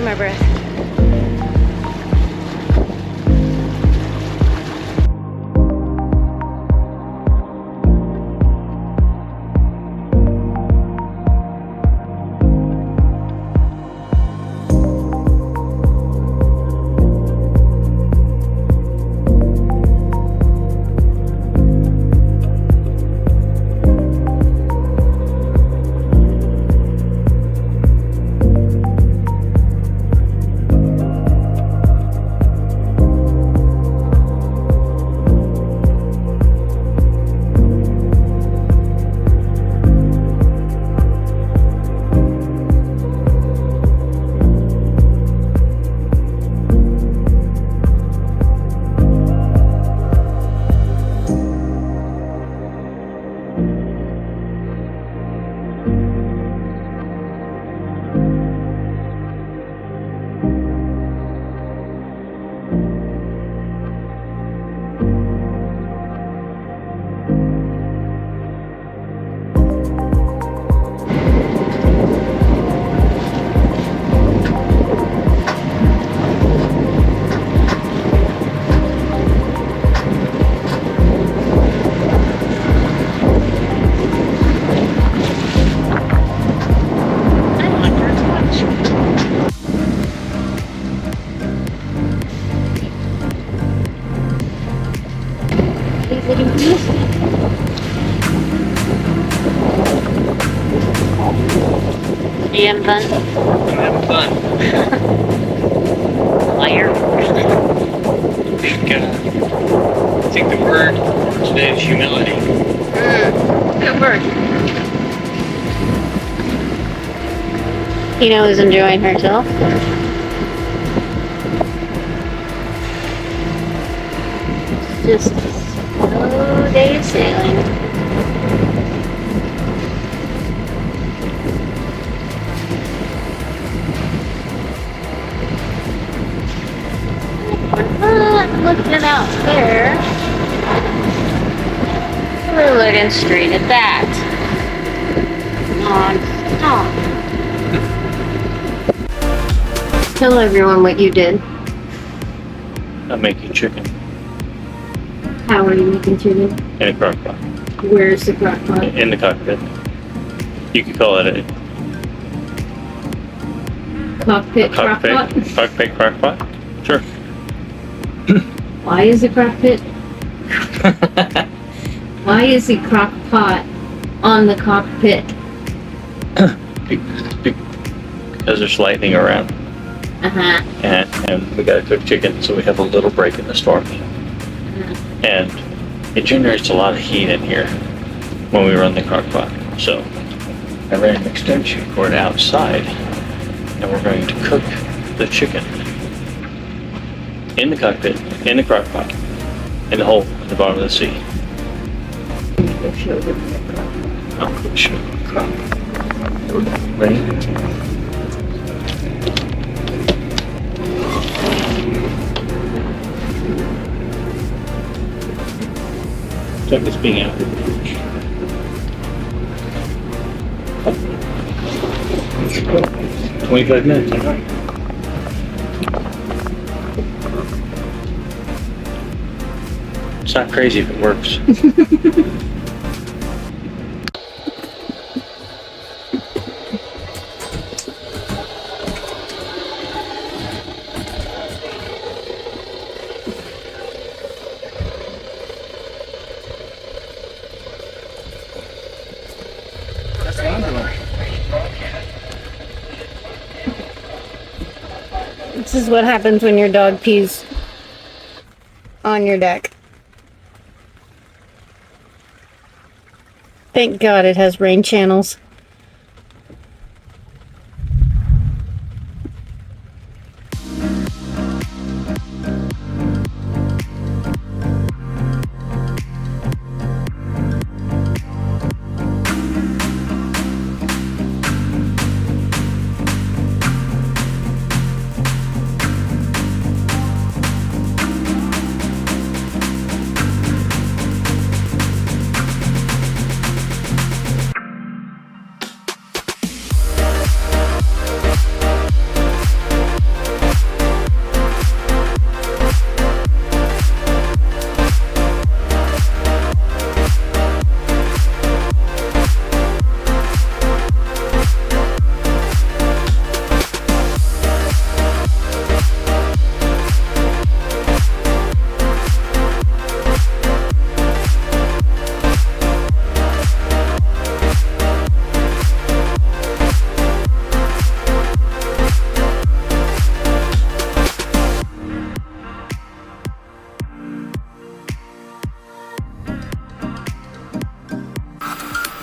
catching my breath. You having fun? I'm having fun. Liar. I think the word for today is humility. Good word. Tina was enjoying herself. It's just a slow day of sailing. Looking out there, we're looking straight at that. Non-stop. Tell everyone what you did. I'm making chicken How are you making chicken? in a crock pot. Where's the crock pot? In the cockpit. You could call it a Cockpit crock pot? Cockpit crock pot? Sure. Why is the cockpit? Why is the crock pot on the cockpit? Because there's lightning around. And we gotta cook chicken, so we have a little break in the storm. And it generates a lot of heat in here when we run the crock pot. So I ran an extension cord outside, and we're going to cook the chicken in the cockpit, in the crock pot, in the hole at the bottom of the sea. I'll show them the crock pot. I'll show you the crock pot. Ready? Check this being out. 25 minutes, all right. It's not crazy if it works. This is what happens when your dog pees on your deck. Thank God it has rain channels.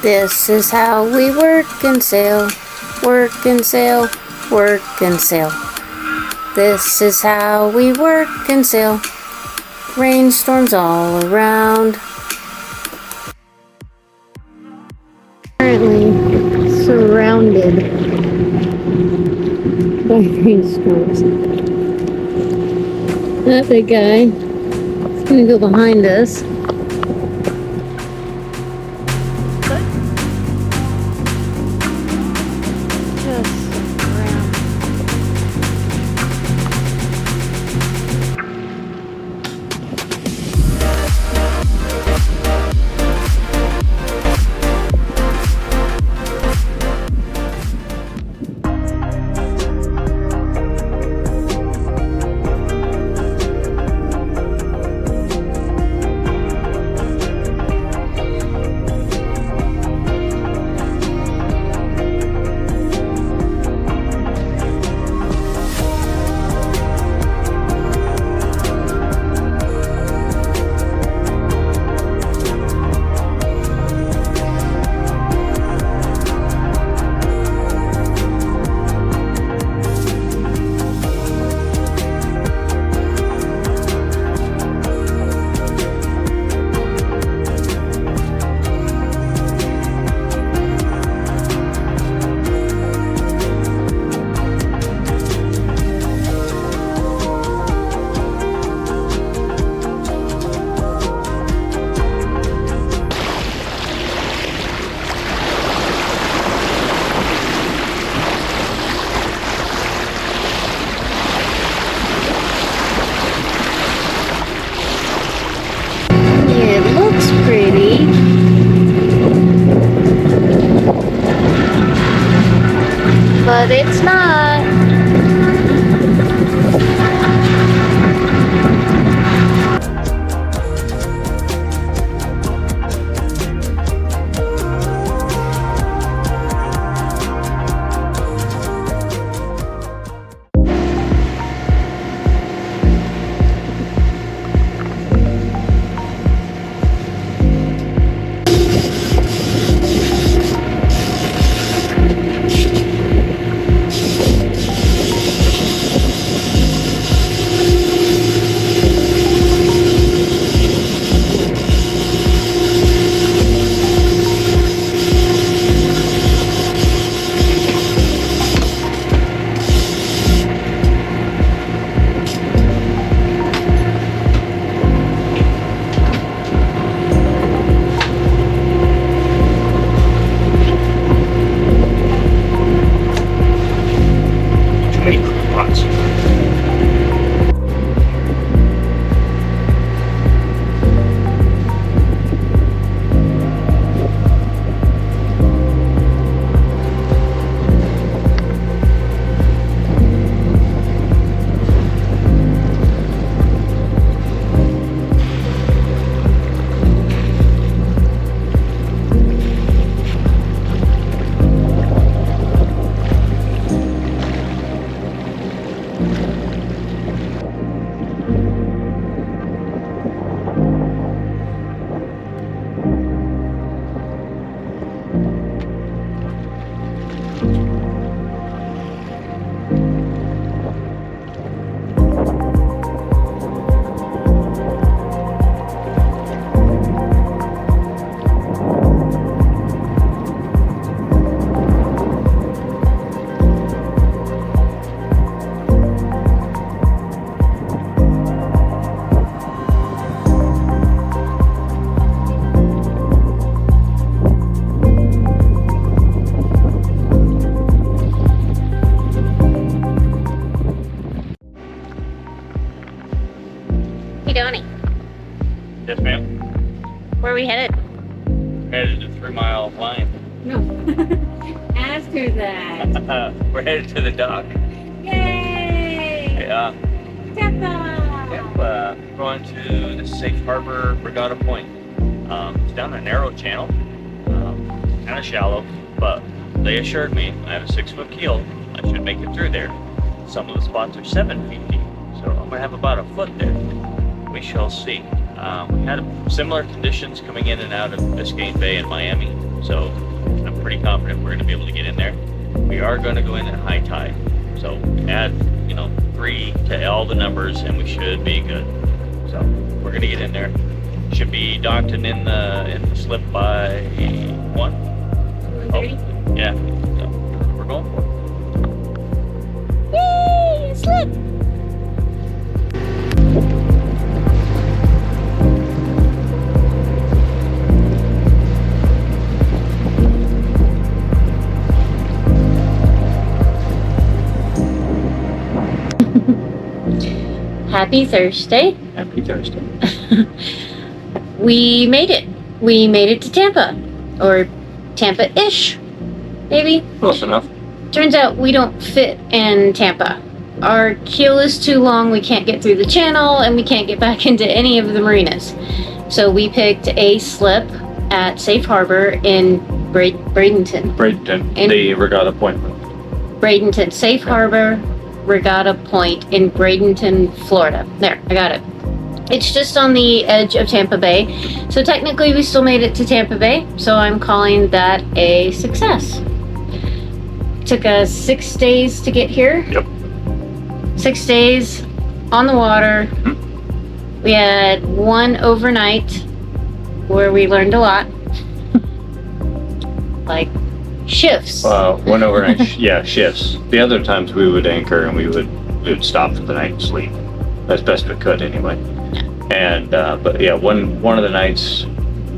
This is how we work and sail, work and sail, work and sail. This is how we work and sail, rainstorms all around. Currently surrounded by rainstorms. That big guy is gonna go behind us. Pretty. But it's not. Hey, Donnie. Yes, ma'am. Where are we headed? Headed to 3 Mile line. No. Ask her that. We're headed to the dock. Yay! Yeah. Tampa! Yep, going to the Safe Harbor Regatta Point. It's down a narrow channel, kind of shallow, but they assured me I have a 6-foot keel. I should make it through there. Some of the spots are 7 feet deep, so I'm gonna have about a foot there. We shall see. We had similar conditions coming in and out of Biscayne Bay and Miami. So I'm pretty confident we're going to be able to get in there. We are going to go in at high tide. So add, 3 to all the numbers and we should be good. So we're going to get in there. Should be docked and in the slip by 1. Oh, yeah. So we're going for it. Yay! Slip! Happy Thursday. Happy Thursday. We made it. We made it to Tampa. Or Tampa-ish, maybe. Close enough. Turns out we don't fit in Tampa. Our keel is too long, we can't get through the channel, and we can't get back into any of the marinas. So we picked a slip at Safe Harbor in Bradenton. The regatta point. Bradenton. Safe Harbor Regatta Point in Bradenton, Florida. There, I got it. It's just on the edge of Tampa Bay. So technically we still made it to Tampa Bay. So I'm calling that a success. Took us 6 days to get here. Yep. 6 days on the water. We had one overnight where we learned a lot. Like shifts. One overnight, shifts. The other times we would anchor and we would stop for the night and sleep as best we could anyway. Yeah. And but yeah, one of the nights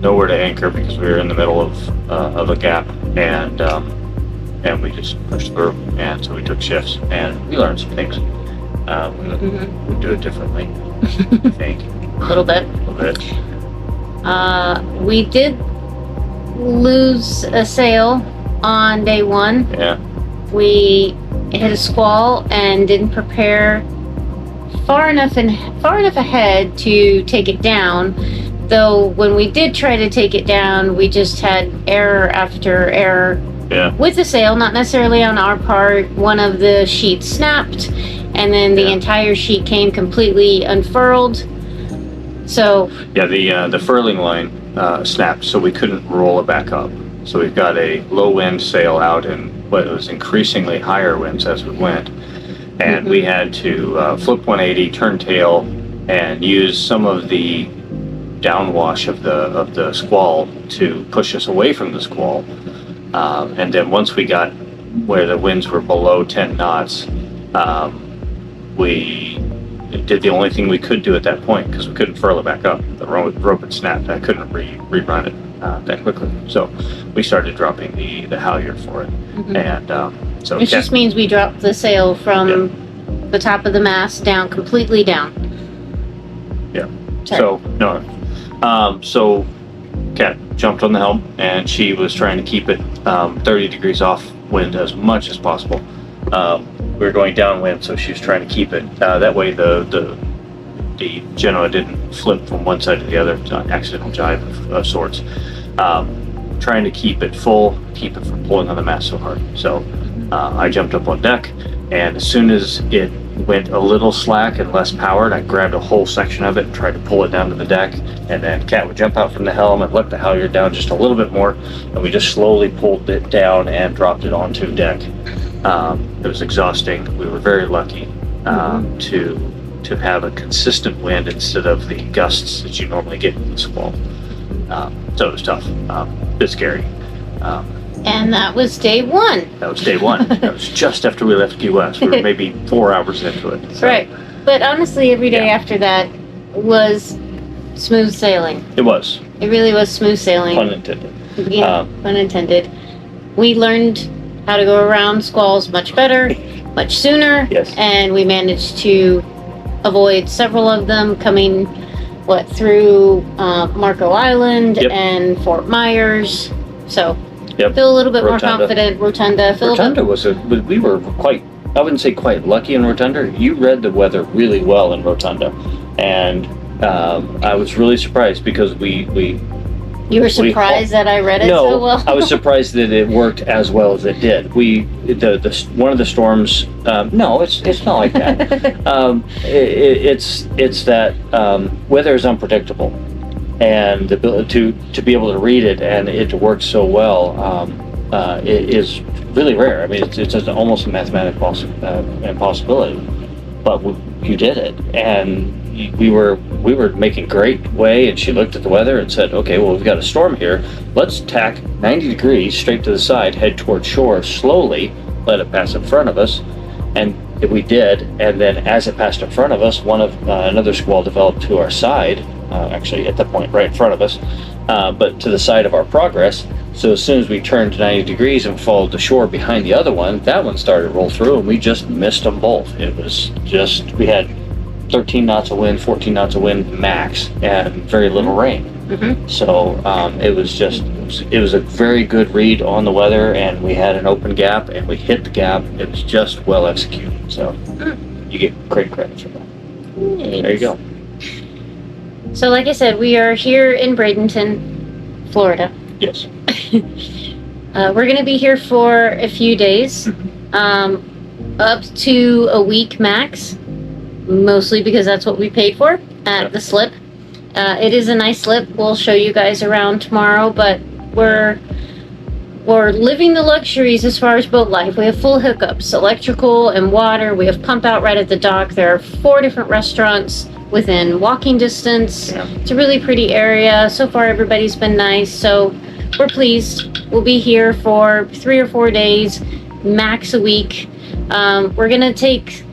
nowhere to anchor because we were in the middle of a gap and we just pushed through, and so we took shifts and we learned some things. We'd do it differently, I think. A little bit. We did lose a sail on day 1. Yeah. We hit a squall and didn't prepare far enough ahead to take it down. Though when we did try to take it down, we just had error after error. Yeah. With the sail, not necessarily on our part. One of the sheets snapped, and then the entire sheet came completely unfurled. So yeah, the furling line snapped, so we couldn't roll it back up. So we've got a low wind sail out in what was increasingly higher winds as we went, and we had to flip 180, turn tail, and use some of the downwash of the squall to push us away from the squall. And then once we got where the winds were below 10 knots, we did the only thing we could do at that point because we couldn't furl it back up. The rope had snapped. I couldn't rerun it that quickly. So we started dropping the halyard for it. And so it just means we dropped the sail from the top of the mast down, completely down. Yeah. Sorry. So Kat jumped on the helm and she was trying to keep it 30 degrees off wind as much as possible. We were going downwind, so she was trying to keep it that way the Genoa didn't flip from one side to the other. It's an accidental jibe of sorts. Trying to keep it full, keep it from pulling on the mast so hard. So I jumped up on deck, and as soon as it went a little slack and less powered, I grabbed a whole section of it and tried to pull it down to the deck, and then Kat would jump out from the helm and let the halyard down just a little bit more, and we just slowly pulled it down and dropped it onto deck. It was exhausting. We were very lucky to have a consistent wind instead of the gusts that you normally get in the squall. So it was tough. A bit scary. And that was day 1. That was day 1. That was just after we left Key West. We were maybe 4 hours into it. So. Right. But honestly, every day after that was smooth sailing. It was. It really was smooth sailing. Pun intended. Yeah, pun intended. We learned how to go around squalls much better, much sooner. Yes. And we managed to avoid several of them coming, through Marco Island and Fort Myers. So feel a little bit more confident. Rotunda. We were quite, I wouldn't say quite lucky in Rotunda. You read the weather really well in Rotunda. And I was really surprised because You were surprised that I read it so well? I was surprised that it worked as well as it did. One of the storms, no, it's not like that. It's that weather is unpredictable. and the ability to be able to read it and it to work so well it is really rare. I mean, it's almost a mathematical impossibility, but you did it, and we were making great way. And she looked at the weather and said, "Okay, well, we've got a storm here. Let's tack 90 degrees straight to the side, head toward shore slowly, let it pass in front of us." And we did. And then, as it passed in front of us, another squall developed to our side. Actually, at that point, right in front of us, but to the side of our progress. So as soon as we turned 90 degrees and followed the shore behind the other one, that one started to roll through, and we just missed them both. It was just, we had 13 knots of wind, 14 knots of wind max, and very little rain. Mm-hmm. So it was a very good read on the weather, and we had an open gap, and we hit the gap. It was just well executed. So you get great credit for that. Nice. There you go. So like I said, we are here in Bradenton, Florida. Yes. We're going to be here for a few days, up to a week max, mostly because that's what we paid for at the slip. It is a nice slip. We'll show you guys around tomorrow, but we're living the luxuries as far as boat life. We have full hookups, electrical and water. We have pump out right at the dock. There are 4 different restaurants within walking distance. Yeah. It's a really pretty area. So far, everybody's been nice, so we're pleased. We'll be here for 3 or 4 days, max a week. We're gonna take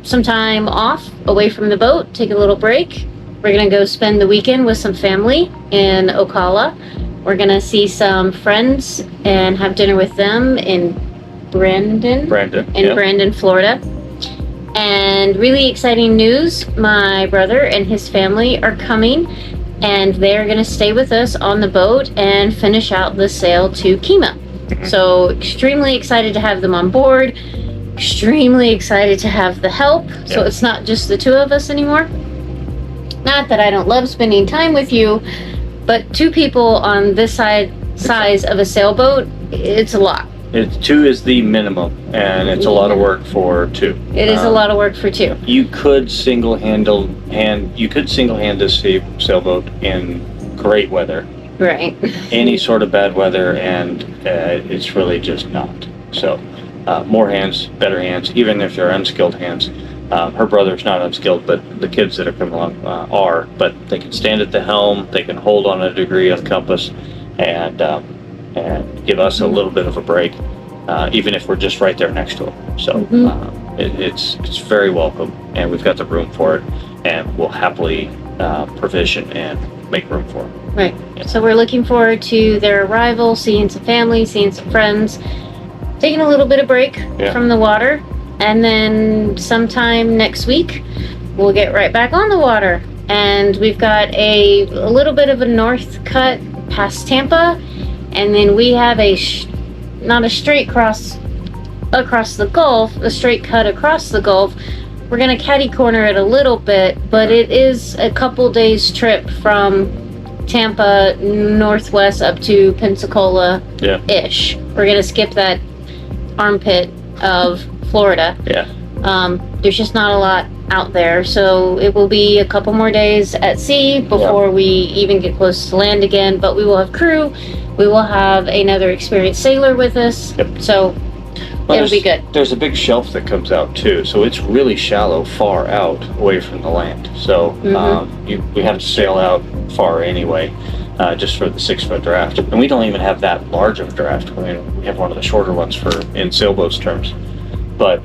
some time off away from the boat, take a little break. We're gonna go spend the weekend with some family in Ocala. We're gonna see some friends and have dinner with them in Brandon, Florida. And really exciting news, my brother and his family are coming, and they're going to stay with us on the boat and finish out the sail to Kima. So extremely excited to have them on board, extremely excited to have the help, so it's not just the 2 of us anymore. Not that I don't love spending time with you, but 2 people on this size of a sailboat, it's a lot. 2 is the minimum, and it's a lot of work for 2. It is a lot of work for 2. You could single-hand this sailboat in great weather. Right. Any sort of bad weather, and it's really just not. So, more hands, better hands, even if they're unskilled hands. Her brother's not unskilled, but the kids that are coming along are. But they can stand at the helm, they can hold on a degree of compass, and give us a little bit of a break, even if we're just right there next to them. So it's very welcome, and we've got the room for it, and we'll happily provision and make room for it. Right. Yeah. So we're looking forward to their arrival, seeing some family, seeing some friends, taking a little bit of break from the water, and then sometime next week we'll get right back on the water. And we've got a little bit of a north cut past Tampa. And then we have not a straight cross across the Gulf, a straight cut across the Gulf. We're going to catty corner it a little bit, but it is a couple days trip from Tampa northwest up to Pensacola-ish. We're going to skip that armpit of Florida. Yeah. There's just not a lot out there, so it will be a couple more days at sea before we even get close to land again, but we will have crew. We will have another experienced sailor with us, so it'll be good. There's a big shelf that comes out too, so it's really shallow, far out, away from the land. So we have to sail out far anyway, just for the 6-foot draft. And we don't even have that large of a draft. I mean, we have one of the shorter ones in sailboats terms. But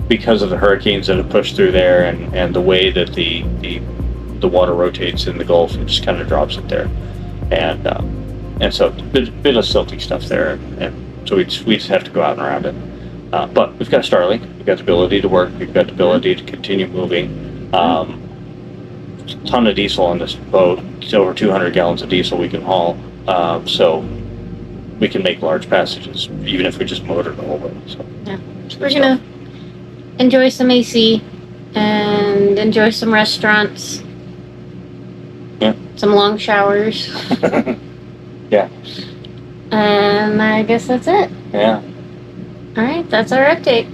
because of the hurricanes that have pushed through there, and the way that the water rotates in the Gulf, it just kind of drops it there. And so a bit of silty stuff there, and so we just have to go out and around it. But we've got Starlink, we've got the ability to work, we've got the ability to continue moving. Ton of diesel on this boat. It's over 200 gallons of diesel we can haul, so we can make large passages even if we just motor the whole way. So we're gonna enjoy some AC and enjoy some restaurants. Some long showers. Yeah. And I guess that's it. Yeah. All right, that's our update.